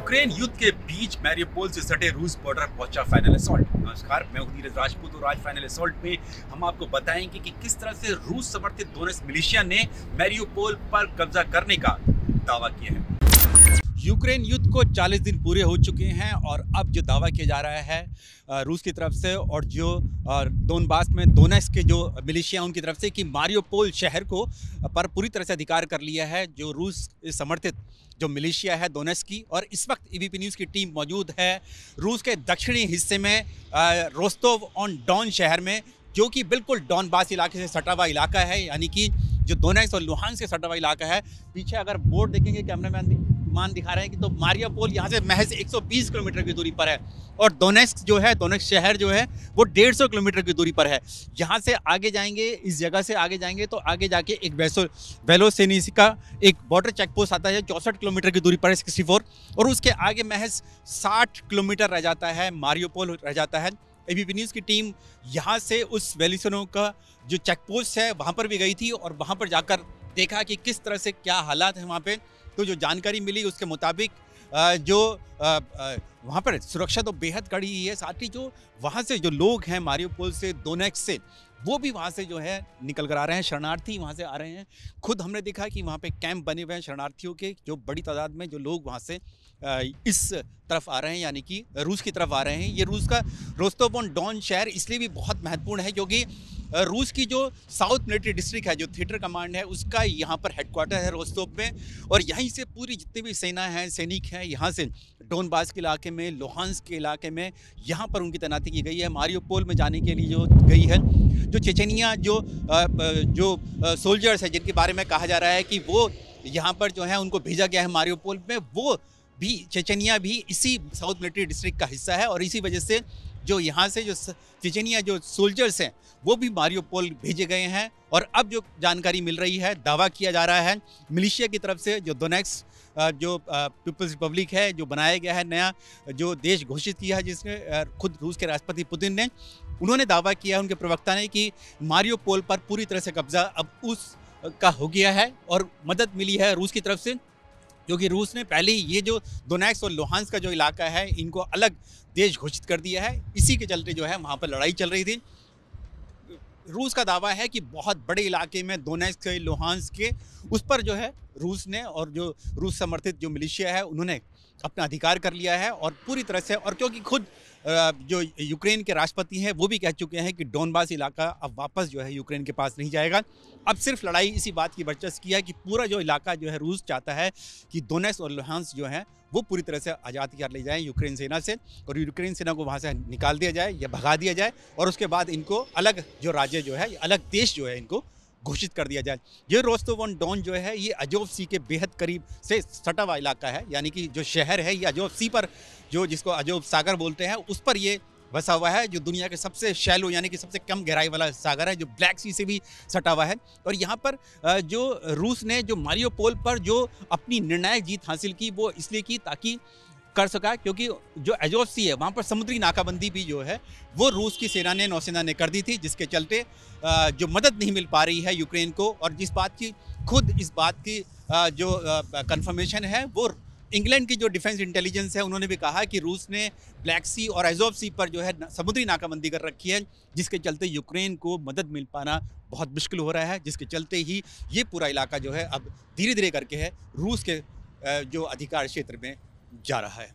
Ukraine युद्ध के बीच Mariupol से सटे रूस बॉर्डर पहुंचा फाइनल असॉल्ट। नमस्कार, मैं हूं नीरज राजपूत और आज फाइनल असॉल्ट में हम आपको बताएंगे कि किस तरह से रूस समर्थित डोनेट्स्क मिलिशिया ने मैरियोपोल पर कब्जा करने का दावा किया है। यूक्रेन युद्ध को 40 दिन पूरे हो चुके हैं और अब जो दावा किया जा रहा है रूस की तरफ से और जो डोनबास में डोनेट्स्क के जो मिलिशिया उनकी तरफ से कि मारियोपोल शहर को पर पूरी तरह से अधिकार कर लिया है जो रूस समर्थित जो मिलिशिया है डोनेट्स्क की। और इस वक्त एबीपी न्यूज़ की टीम मौजूद है रूस के दक्षिणी हिस्से में रोस्तोव ऑन डॉन शहर में, जो कि बिल्कुल डॉनबास इलाके से सटा हुआ इलाका है, यानी कि जो डोनेट्स्क और लुहांस्क से सटा हुआ इलाका है। पीछे अगर बोर्ड देखेंगे कैमरामैन दिखा रहे हैं कि तो मारियोपोल यहाँ से महज 120 किलोमीटर की दूरी पर है और डोनेट्स्क जो है डोनेट्स्क शहर जो है वो 150 किलोमीटर की दूरी पर है। यहाँ से आगे जाएंगे, इस जगह से आगे जाएंगे तो आगे जाके एक वेलोसेनिसी का एक बॉर्डर चेक पोस्ट आता है 64 किलोमीटर की दूरी पर है 64, और उसके आगे महज 60 किलोमीटर रह जाता है मारियोपोल रह जाता है। एबीपी न्यूज़ की टीम यहाँ से उस वेलिसनो का जो चेक पोस्ट है वहाँ पर भी गई थी और वहाँ पर जाकर देखा कि किस तरह से क्या हालात हैं वहाँ पे। तो जो जानकारी मिली उसके मुताबिक जो वहाँ पर सुरक्षा तो बेहद कड़ी ही है, साथ ही जो वहाँ से जो लोग हैं मारियोपोल से डोनेट्स्क से वो भी वहाँ से जो है निकल कर आ रहे हैं, शरणार्थी वहाँ से आ रहे हैं। खुद हमने देखा कि वहाँ पे कैंप बने हुए हैं शरणार्थियों के, जो बड़ी तादाद में जो लोग वहाँ से इस तरफ आ रहे हैं, यानी कि रूस की तरफ आ रहे हैं। ये रूस का रोस्तोव ऑन डॉन शहर इसलिए भी बहुत महत्वपूर्ण है क्योंकि रूस की जो साउथ मिलिट्री डिस्ट्रिक्ट है, जो थिएटर कमांड है, उसका यहाँ पर हेडक्वार्टर है रोस्तोव में। और यहीं से पूरी जितनी भी सेना है, सैनिक हैं, यहाँ से डोनबास के इलाके में, लुहांस्क के इलाके में यहाँ पर उनकी तैनाती की गई है। मारियोपोल में जाने के लिए जो गई है, जो चेचेनिया जो सोल्जर्स हैं जिनके बारे में कहा जा रहा है कि वो यहाँ पर जो है उनको भेजा गया है मारियोपोल में, वो भी चेचेनिया भी इसी साउथ मिलिट्री डिस्ट्रिक्ट का हिस्सा है। और इसी वजह से जो यहाँ से जो चेचेनिया जो सोल्जर्स हैं वो भी मारियोपोल भेजे गए हैं। और अब जो जानकारी मिल रही है, दावा किया जा रहा है मिलिशिया की तरफ से, जो डोनेट्स्क जो पीपल्स रिपब्लिक है, जो बनाया गया है, नया जो देश घोषित किया है जिसने खुद रूस के राष्ट्रपति पुतिन ने, उन्होंने दावा किया, उनके प्रवक्ता ने, कि मारियोपोल पर पूरी तरह से कब्जा अब उस का हो गया है और मदद मिली है रूस की तरफ से, क्योंकि रूस ने पहले ही ये जो डोनेट्स्क और लुहांस्क का जो इलाका है इनको अलग देश घोषित कर दिया है। इसी के चलते जो है वहाँ पर लड़ाई चल रही थी। रूस का दावा है कि बहुत बड़े इलाके में डोनेट्स्क के, लुहांस्क के, उस पर जो है रूस ने और जो रूस समर्थित जो मिलिशिया है उन्होंने अपना अधिकार कर लिया है और पूरी तरह से। और क्योंकि खुद जो यूक्रेन के राष्ट्रपति हैं वो भी कह चुके हैं कि डोनबास इलाका अब वापस जो है यूक्रेन के पास नहीं जाएगा। अब सिर्फ लड़ाई इसी बात की वर्चस्व की है कि पूरा जो इलाका जो है रूस चाहता है कि डोनेट्स्क और लुहांस्क जो है वो पूरी तरह से आज़ाद कर ले जाए यूक्रेन सेना से, और यूक्रेन सेना को वहाँ से निकाल दिया जाए या भगा दिया जाए और उसके बाद इनको अलग जो राज्य जो है, अलग देश जो है, इनको घोषित कर दिया जाए। ये रोस्तोव ऑन डॉन जो है ये अजोव सी के बेहद करीब से सटा हुआ इलाका है, यानी कि जो शहर है ये अजोव सी पर, जो जिसको अजोव सागर बोलते हैं, उस पर ये बसा हुआ है, जो दुनिया के सबसे शैलो यानी कि सबसे कम गहराई वाला सागर है, जो ब्लैक सी से भी सटा हुआ है। और यहाँ पर जो रूस ने जो मारियोपोल पर जो अपनी निर्णायक जीत हासिल की वो इसलिए की ताकि कर सका, क्योंकि जो अजोव सी है वहाँ पर समुद्री नाकाबंदी भी जो है वो रूस की सेना ने, नौसेना ने कर दी थी, जिसके चलते जो मदद नहीं मिल पा रही है यूक्रेन को। और जिस बात की खुद इस बात की जो कंफर्मेशन है वो इंग्लैंड की जो डिफेंस इंटेलिजेंस है उन्होंने भी कहा कि रूस ने ब्लैक सी और अजोव सी पर जो है समुद्री नाकाबंदी कर रखी है, जिसके चलते यूक्रेन को मदद मिल पाना बहुत मुश्किल हो रहा है, जिसके चलते ही ये पूरा इलाका जो है अब धीरे धीरे करके है रूस के जो अधिकार क्षेत्र में जा रहा है।